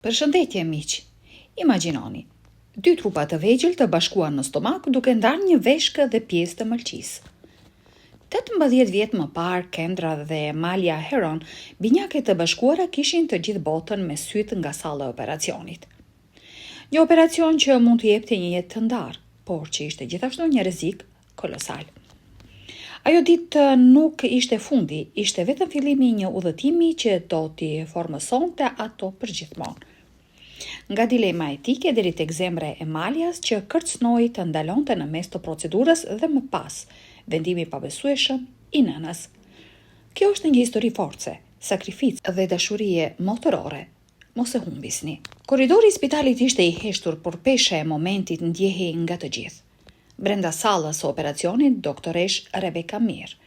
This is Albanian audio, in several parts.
Përshëndetje miq. Imagjinoni, dy trupa të vegjël të bashkuar në stomak duke ndarë një veshkë dhe pjesë të mëlçisë. 18 vjet më parë, Kendra dhe Amalia Heron, binjake të bashkuara, kishin të gjithë botën me sytë nga salla e operacionit. Një operacion që mund të jepte një jetë të ndarë, por që ishte gjithashtu një rrezik kolosal. Ajo ditë nuk ishte fundi, ishte vetëm fillimi i një udhëtimi që do t'i formësonte ato përgjithmonë. Nga dilema etike deri tek zemra e Amalias që kërcënoi të ndalonte në mes të procedurës dhe më pas vendimi i pabesueshëm i nënës. Kjo është një histori force, sakrificë dhe dashurie motërore. Mos e humbisni. Korridori i spitalit ishte i heshtur, por pesha e momentit ndjehej nga të gjithë. Brenda sallës së operacionit, doktoresh Rebecca Meir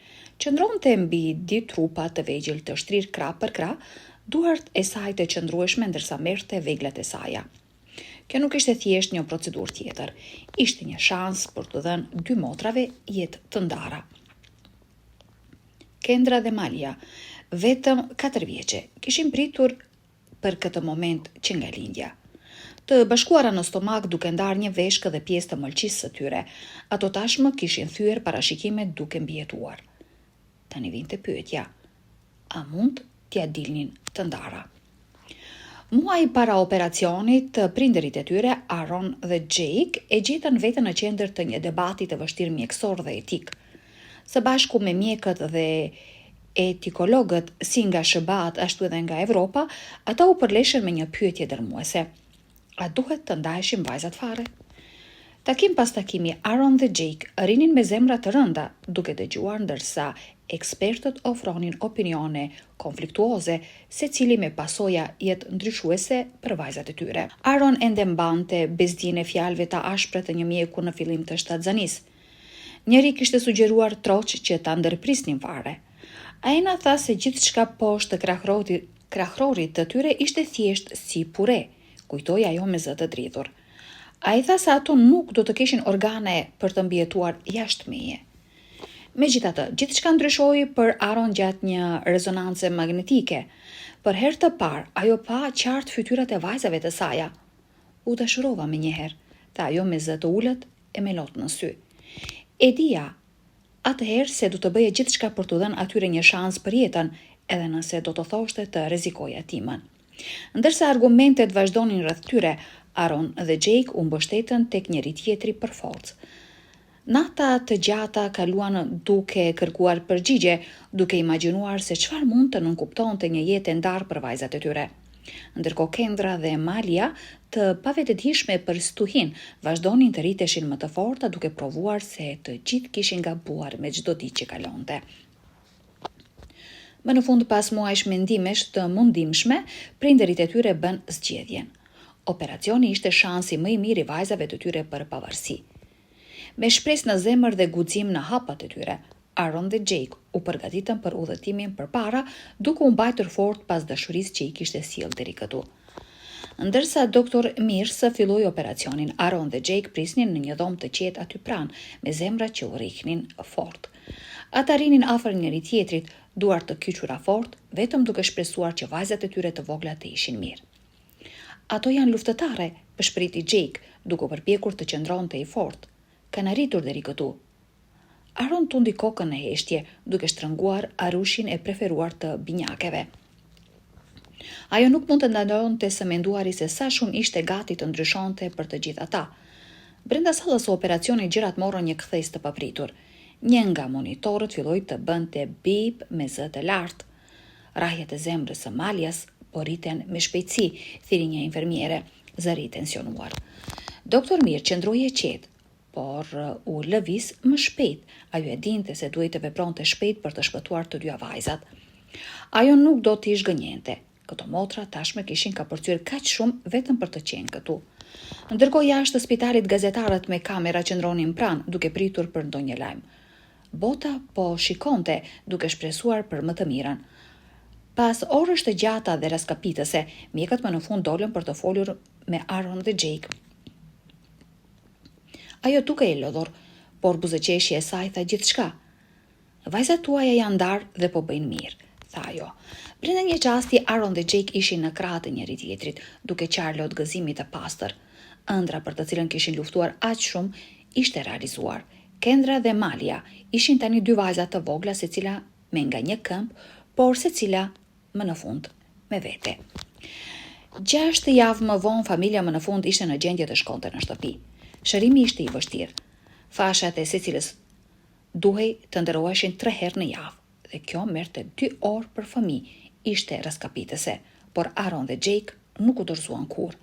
qëndronte mbi dy trupa të vegjël të shtrirë krah për krah, duart e saj të qëndrueshme ndërsa merrte veglat e saj. Kjo nuk ishte thjesht një procedurë tjetër, ishte një shans për të dhënë dy motrave jetë të ndara. Kendra dhe Amalia, vetëm 4 vjeçe, kishin pritur për këtë moment që nga lindja. Të bashkuara në stomak duke ndarë një veshkë dhe pjesë të mëlçisë së tyre, ato tashmë kishin thyer parashikimet duke mbijetuar. Tani vinte pyetja: a mund t'ia dilnin të ndara? Muaj para operacionit, prindërit e tyre, Aaron dhe Jake, e gjetën veten në qendër të një debati të vështirë mjekësor dhe etik. Së bashku me mjekët dhe etikologët si nga SBA-t ashtu edhe nga Evropa, ata u përleshën me një pyetje dërmuese: a duhet të ndaheshin vajzat fare? Takim pas takimi, Aaron dhe Jake rinin me zemra të rënda, duke dëgjuar ndërsa ekspertët ofronin opinione konfliktuoze, secili me pasoja jetë ndryshuese për vajzat e tyre. Aaron ende mbante bezdin e fjalëve të ashpra të një mjeku në fillim të shtatzanisë. Njëri kishte sugjeruar troç që ta ndërprisnin fare. Ai na tha se gjithçka poshtë krahrorit të tyre ishte thjesht si pure, kujtoi ajo me zë të dridhur. Ai tha se ato nuk do të kishin organe për të mbijetuar jashtë meje. Megjithatë, gjithçka ndryshoi për Aaron gjatë një rezonance magnetike. Për herë të parë, ajo pa qartë fytyrat e vajzave të saj. U dashurova menjëherë, tha ajo me zë të ulët e me lotë në sy. E dija atëherë se do të bëje gjithçka për t'u dhënë atyre një shans për jetën, edhe nëse do të thoshte të rrezikoja timën. Ndërsa argumentet vazhdonin rreth tyre, Aaron dhe Jake u mbështetën tek njëri tjetri për forcë. Nata të gjata kaluan duke kërkuar përgjigje, duke imagjinuar se çfarë mund të nënkuptonte një jetë e ndarë për vajzat e tyre. Ndërkohë Kendra dhe Amalia, të pavetëdijshme për stuhin, vazhdonin të rriteshin më të forta duke provuar se të gjithë kishin gabuar me çdo ditë që kalonte. Më në fund, pas muajsh mendimesh të mundimshme, prindërit e tyre bën zgjedhjen. Operacioni ishte shansi më i mirë i vajzave të tyre për pavarësi. Me shpresë në zemër dhe guxim në hapat e tyre, Aaron dhe Jake u përgatitën për udhëtimin përpara, duke u mbajtur fort pas dashurisë që i kishte sjellë deri këtu. Ndërsa doktor Meir filloi operacionin, Aaron dhe Jake prisnin në një dhomë të qetë aty pranë, me zemra që u rrihnin fort. Ata rinin afër njëri tjetrit, duart të kyçura fort, vetëm duke shpresuar që vajzat e tyre të vogla të ishin mirë. Ato janë luftëtare, përshpriti Jake, duke përpjekur të qëndronte i fortë. Kanë arritur deri këtu. Aaron tundi kokën në heshtje, duke shtrënguar arushin e preferuar të binjakeve. Ajo nuk mund të ndalonte së menduari se sa shumë ishte gati të ndryshonte për të gjithë ata. Brenda sallës së operacionit gjërat morën një kthesë të papritur. Një nga monitorët filloi të bënte bip me zë të lartë. Rrahjet e zemrës së Amalias po rriten me shpejtësi, thiri një infermiere, zëri i tensionuar. Doktor Meir qëndroi e qetë, por u lëviz më shpejt. Ajo e dinte se duhej të vepronte shpejt për të shpëtuar të dyja vajzat. Ajo nuk do t'i zhgënjente. Këto motra tashmë kishin kapërcyer kaq shumë vetëm për të qenë këtu. Ndërkohë jashtë spitalit, gazetarët me kamera qëndronin pranë, duke pritur për ndonjë lajm. Bota po shikonte, duke shpresuar për më të mirën. Pas orësh të gjata dhe raskapitëse, mjekët më në fund dolën për të folur me Aaron dhe Jake. Ajo duke e lodhur, por buzëqeshja e saj tha gjithçka. Vajzat tuaja janë ndarë dhe po bëjnë mirë, tha ajo. Brenda një qasti, Aaron dhe Jake ishin në krahë të njëri tjetrit, duke qarë lot gëzimit të pastër. Ëndra për të cilën kishin luftuar aq shumë ishte realizuar. Kendra dhe Malia ishin tani dy vajza të vogla, secila me nga një këmbë, por secila më në fund me vete. 6 javë më vonë, familja më në fund ishte në gjendje të shkonte në shtëpi. Shërimi ishte i vështirë. Fashat e secilës duhej të ndëroheshin 3 herë në javë, dhe kjo merrte 2 orë për fëmijë, ishte raskapitëse, por Aaron dhe Jake nuk u dorëzuan kurrë.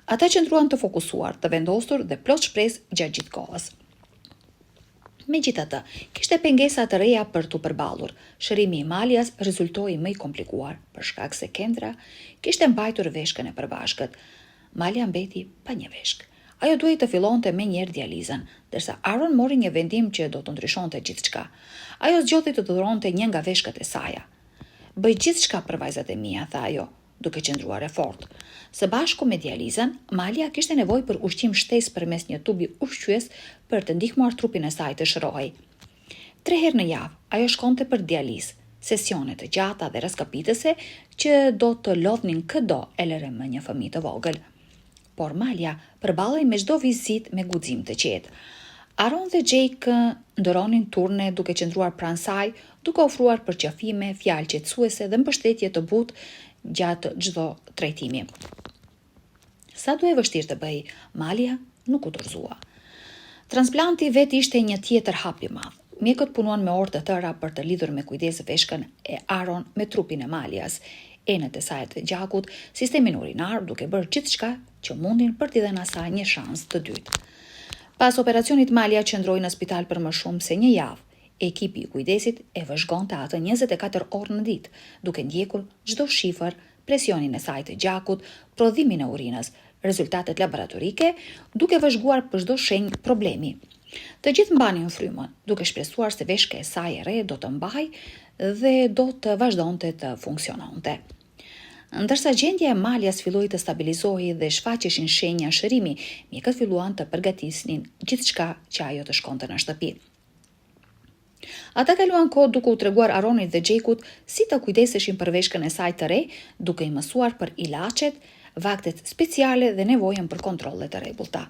Ata qëndruan të fokusuar, të vendosur dhe plot shpresë gjatë gjithë kohës. Megjithatë, kishte pengesa të reja për t'u përballur. Shërimi i Malias rezultoi më i komplikuar, për shkak se Kendra kishte mbajtur veshkën e përbashkët. Malia mbeti pa një veshkë. Ajo duhej të fillonte menjëherë dializën, ndërsa Aaron mori një vendim që do të ndryshonte gjithçka. Ajo zgjodhi të dhuronte një nga veshkët e saj. "Bëj gjithçka për vajzat e mia", tha ajo, duke qëndruar e fortë. Së bashku me dializën, Malia kishte nevojë për ushqim shtesë përmes një tubi ushqyes për të ndihmuar trupin e saj të shërohej. 3 herë në javë, ajo shkonte për dializë, sesione të gjata dhe raskapitëse që do të lodhnin këdo LRM një fëmijë të vogël. Por Malia përballej me çdo vizitë me guxim të qetë. Aaron dhe Jake ndëronin turne duke qëndruar pranë saj, duke ofruar përqafime, fjalë qetësuese dhe mbështetje të butë gjatë çdo trajtimi. Sa do e vështirë të bëj, Malia nuk u dorëzua. Transplanti vetë ishte një tjetër hap i madh. Mjekët punuan me orë të tëra për të lidhur me kujdes veshkën e Aaron me trupin e Malias, enët e saj të gjakut, sistemin urinar, duke bërë gjithçka që mundin për t'i dhënë asaj një shans të dytë. Pas operacionit, Malia qëndroi në spital për më shumë se një javë. Ekipi i kujdesit e vëzhgonte atë 24 orë në ditë, duke ndjekur çdo shifër, presionin e saj të gjakut, prodhimin e urinës, rezultatet laboratorike, duke vëzhguar për çdo shenjë problemi. Të gjithë mbanin frymën, duke shpresuar se veshka e saj e re do të mbahej dhe do të vazhdonte të funksiononte. Ndërsa gjendja e Malias filloi të stabilizohej dhe shfaqeshin shenja shërimi, mjekët filluan të përgatisnin gjithçka që ajo të shkonte në shtëpi. Ata kaluan kohë duke u treguar Aaronit dhe Jakeut si të kujdeseshin për veshkën e saj të re, duke i mësuar për ilaçet, vaktet speciale dhe nevojën për kontrolle të rregullta.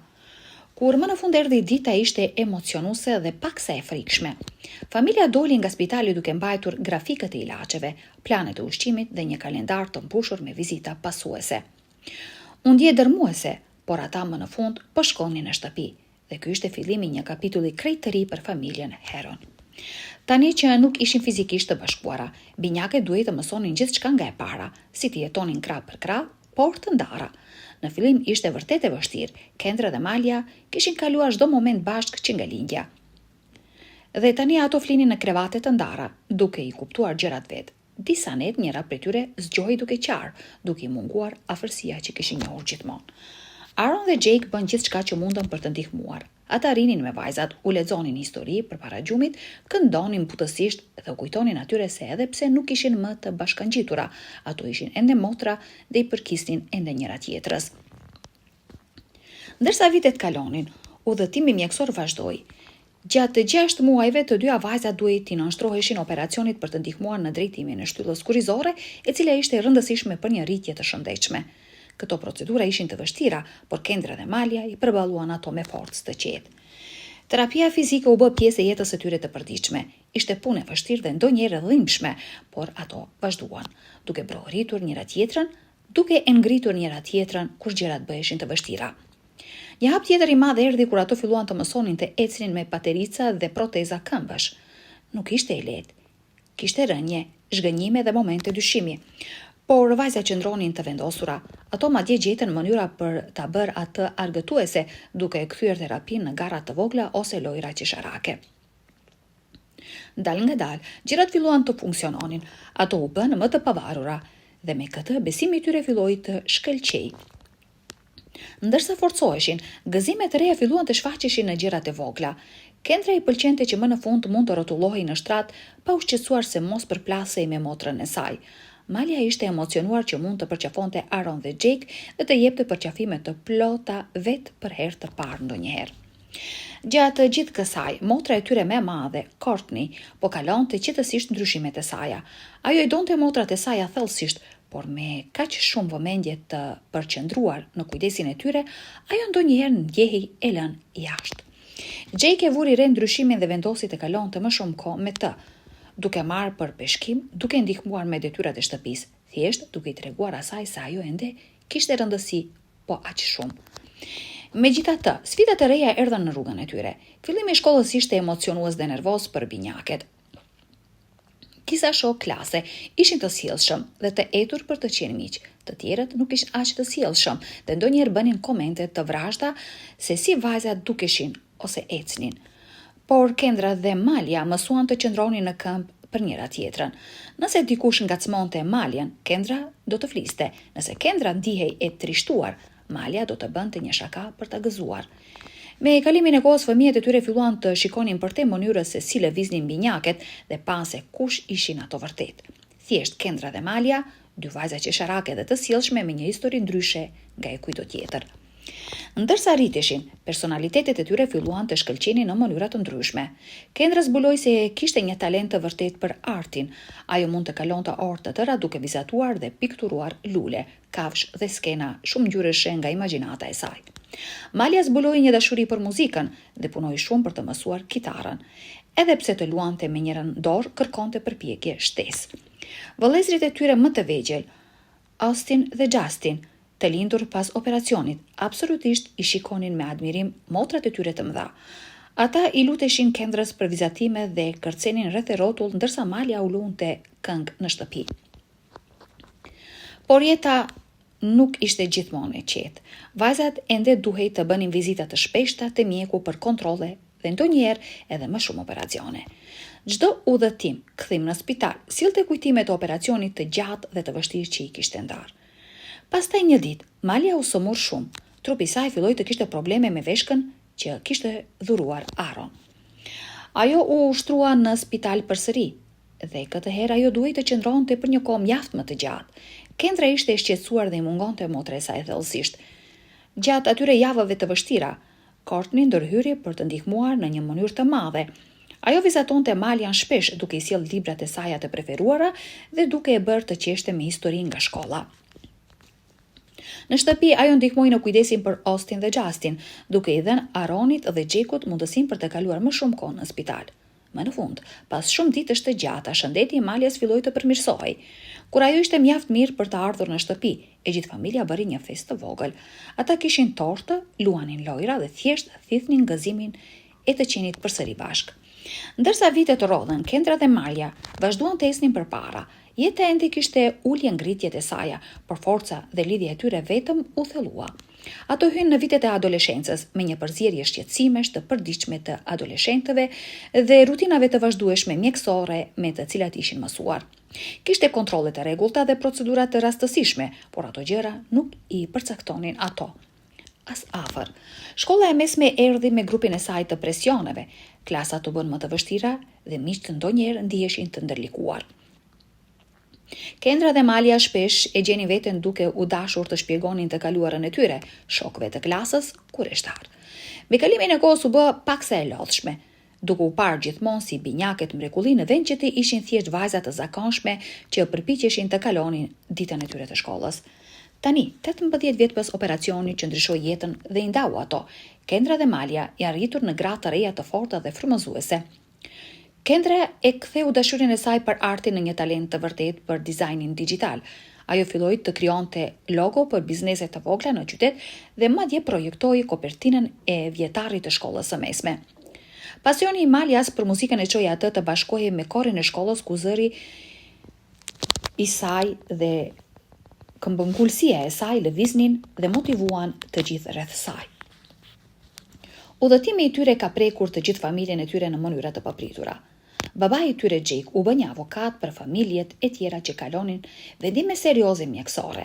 Kur më në fund erdhi dita, ishte emocionuese dhe paksa e frikshme. Familja doli nga spitali duke mbajtur grafikët e ilaçeve, planet e ushqimit dhe një kalendar të mbushur me vizita pasuese. U ndje dërmuese, por ata më në fund po shkonin në shtëpi, dhe ky ishte fillimi i një kapitulli krejt të ri për familjen Heron. Tani që nuk ishin fizikisht të bashkuara, binjaket duhej të mësonin gjithçka nga e para, si të jetonin krah për krah, por të ndara. Në fillim ishte vërtet e vështirë. Kendra dhe Malia kishin kaluar çdo moment bashkë që nga lindja. Dhe tani ato flinin në krevate të ndara, duke i kuptuar gjërat vetë. Disa net njëra prej tyre zgjohej duke qarë, duke i munguar afërsia që kishin njohur gjithmonë. Aaron dhe Jake bën gjithçka që mundën për të ndihmuar. Ata rinin me vajzat, u lexonin histori përpara gjumit, këndonin butësisht dhe u kujtonin atyre se edhe pse nuk ishin më të bashkangjitura, ato ishin ende motra dhe i përkisnin ende njëra tjetrës. Ndërsa vitet kalonin, udhëtimi mjekësor vazhdoi. Gjatë 6 muajve të dyja vajzat duhej t'i nënshtroheshin operacionit për të ndihmuar në drejtimin e shtyllës kurrizore, e cila ishte e rëndësishme për një rritje të shëndetshme. Këto procedura ishin të vështira, por Kendra dhe Malia i përballuan ato me forcë të qetë. Terapia fizike u bë pjesë e jetës së tyre të përditshme. Ishte punë e vështirë dhe ndonjëherë dhimbshme, por ato vazhduan, duke brohëritur njëra tjetrën, duke e ngritur njëra tjetrën kur gjërat bëheshin të vështira. Një hap tjetër i madh erdhi kur ato filluan të mësonin të ecnin me paterica dhe proteza këmbësh. Nuk ishte e lehtë. Kishte rënje, zhgënjime dhe momente dyshimi. Por vajzat qëndronin të vendosura. Ato madje gjetën mënyra për ta bërë atë argëtuese, duke e kthyer terapinë në garra të vogla ose lojra qesharake. Dal nga dal, gjërat filluan të funksiononin. Ato u bën më të pavarura dhe me këtë besimi i tyre filloi të shkëlqej. Ndërsa forcoheshin, gëzimet e reja filluan të shfaqeshin në gjërat e vogla. Kendra i pëlqente që më në fund mund të rrotullohej në shtrat pa u shqetësuar se mos përplasej me motrën e saj. Malia ishte emocionuar që mund të përqafonte Aaron dhe Jake dhe të jepte përqafime të plota vetë për herë të parë ndonjëherë. Gjatë gjithë kësaj, motra e tyre më e madhe, Courtney, po kalonte qetësisht ndryshimet e saja. Ajo I donte motrat e saja thellësisht, por me kaq shumë vëmendje të përqendruar në kujdesin e tyre, ajo ndonjëherë ndjehej e lënë jashtë. Jake e vuri re ndryshimin dhe vendosi të kalonte më shumë kohë me të, duke marrë për peshkim, duke ndihmuar me detyrat e shtëpisë, thjesht duke I treguar asaj se ajo ende kishte rëndësi, po aq shumë. Megjithatë, sfidat e reja erdhën në rrugën e tyre. Fillimi I shkollës ishte emocionues dhe nervoz për binjaket. Disa shok klase ishin të sjellshëm dhe të etur për të qenë miq. Të tjerët nuk ishin aq të sjellshëm dhe ndonjëherë bënin komente të vrazhda se si vajzat dukeshin ose ecnin. Por Kendra dhe Malia mësuan të qëndronin në këmbë për njëra tjetrën. Nëse dikush ngacmonte Malien, Kendra do të fliste. Nëse Kendra ndihej e trishtuar, Malia do të bënte një shaka për ta gëzuar. Me kalimin e kohës, fëmijët e tyre filluan të shikonin për te mënyrës se si lëviznin binjaket dhe pan se kush ishin ato vërtet. Thjesht Kendra dhe Malia, dy vajza qesharake dhe të sjellshme me një histori ndryshe nga e kujdo tjetër. Ndërsa rriteshin, personalitetet e tyre filluan të shkëlqenin në mënyra të ndryshme. Kendra zbuloi se kishte një talent të vërtet për artin. Ajo mund të kalonte orë të tëra duke vizatuar dhe pikturuar lule, kafsh dhe skena shumë ngjyreshe nga imagjinata e saj. Malia zbuloi një dashuri për muzikën dhe punoi shumë për të mësuar kitarën. Edhe pse të luante me njërin dorë, kërkonte përpjekje shtesë. Vëllezërit e tyre më të vegjël, Austin dhe Justin, të lindur pas operacionit, absolutisht I shikonin me admirim motrat e tyre të mëdha. Ata I luteshin Kendrës për vizatime dhe kërcenin rreth e rrotull, ndërsa Malia u lunte këngë në shtëpi. Por jeta nuk ishte gjithmonë e qetë. Vajzat ende duhej të bënin vizita të shpeshta te mjeku për kontrolle dhe ndonjëherë edhe më shumë operacione. Çdo udhëtim, kthim në spital, sillte kujtime të operacionit të gjatë dhe të vështirë që I kishte ndarë. Pastaj një ditë, Malia u sëmur shumë. Trupi I saj filloi të kishte probleme me veshkën që kishte dhuruar Aaron. Ajo u ushtrua në spital përsëri dhe këtë herë ajo duhej të qëndronte për një kohë mjaft më të gjatë. Kendra ishte e shqetësuar dhe I mungonte motra e saj thellësisht. Gjatë atyre javëve të vështira, Courtney ndërhyri për të ndihmuar në një mënyrë të madhe. Ajo vizatonte Malian shpesh duke I sjellë librat e saj të preferuara dhe duke e bërë të qeshte me histori nga shkolla. Në shtëpi ajo ndihmoi në kujdesin për Austin dhe Justin, duke I dhënë Aaronit dhe Jakeut mundësinë për të kaluar më shumë kohë në spital. Më në fund, pas shumë ditësh të gjata, shëndeti I Malias filloi të përmirësohej. Kur ajo ishte mjaft mirë për të ardhur në shtëpi, e gjithë familja bëri një festë të vogël. Ata kishin tortë, luanin lojra dhe thjesht thithnin gëzimin e të qenit përsëri bashk. Ndërsa vitet rodhen, Kendra dhe Malia vazhduan të ecnin përpara. Jeta ende kishte ulje ngritjet e saja, por forca dhe lidhja e tyre vetëm u thellua. Ato hynë në vitet e adoleshencës me një përzierje shqetësimesh të përditshme të adoleshentëve dhe rutinave të vazhdueshme mjekësore me të cilat ishin mësuar. Kishte kontrolle të rregullta dhe procedura të rastësishme, por ato gjëra nuk I përcaktonin ato as afër. Shkolla e mesme erdhi me grupin e saj të presioneve. Klasat u bën më të vështira dhe miqtë ndonjëherë ndiheshin të ndërlikuar. Kendra dhe Malia shpesh e gjenin veten duke u dashur të shpjegonin të kaluarën e tyre, shokëve të klasës kurishtar. Me kalimin e kohës u bë paksa e lodhshme, duke u parë gjithmonë si binjaket mrekulli në vend që të ishin thjesht vajza të zakonshme që përpiqeshin të kalonin ditën e tyre të shkollës. Tani, 18 vjet pas operacionit që ndryshoi jetën dhe I ndau ato, Kendra dhe Malia janë rritur në gra të reja të forta dhe frymëzuese. Kendra e ktheu dashurinë e saj për artin në një talent të vërtet për dizajnin digjital. Ajo filloi të krijonte logo për biznese të vogla në qytet dhe madje projektoi kopertinën e vjetarit të shkollës së mesme. Pasioni I Malias për muzikën e çoi atë të bashkohej me korin e shkollës ku zëri I saj dhe këmbëngulësia e saj lëviznin dhe motivuan të gjithë rreth saj. Udhëtimi I tyre ka prekur të gjithë familjen e tyre në mënyra të papritura. Babai I tyre Jake u bë një avokat për familjet e tjera që kalonin vendime serioze mjekësore.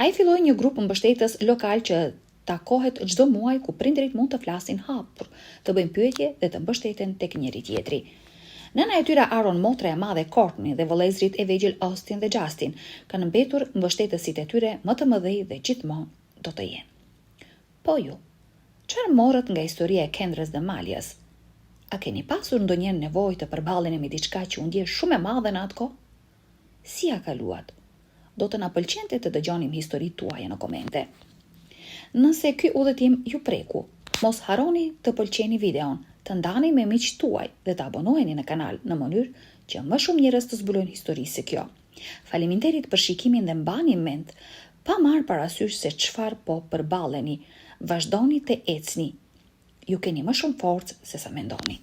Ai filloi një grup mbështetës lokal që takohet çdo muaj ku prindërit mund të flasin hapur, të bëjnë pyetje dhe të mbështeten tek njëri tjetri. Nëna e tyre Aaron, motra e madhe Courtney dhe vëllezërit e vegjël Austin dhe Justin kanë mbetur mbështetësit e tyre më të mëdhenj dhe gjithmonë do të jenë. Po ju, Çfarë morët nga historia e Kendrës dhe Maljes? A keni pasur ndonjëherë nevojë të përballeni me diçka që u ndje shumë e madhe në atë kohë? Si ja kaluat? Do të na pëlqente të dëgjonim historitë tuaja në komente. Nëse ky udhëtim ju preku, mos harroni të pëlqeni videon, të ndani me miqtë tuaj dhe të abonoheni në kanal në mënyrë që më shumë njerëz të zbulojnë histori si kjo. Faleminderit për shikimin dhe mbani mend, pa marrë parasysh se çfarë po përballeni. Vazhdoni të ecni. Ju keni më shumë forcë se sa mendoni.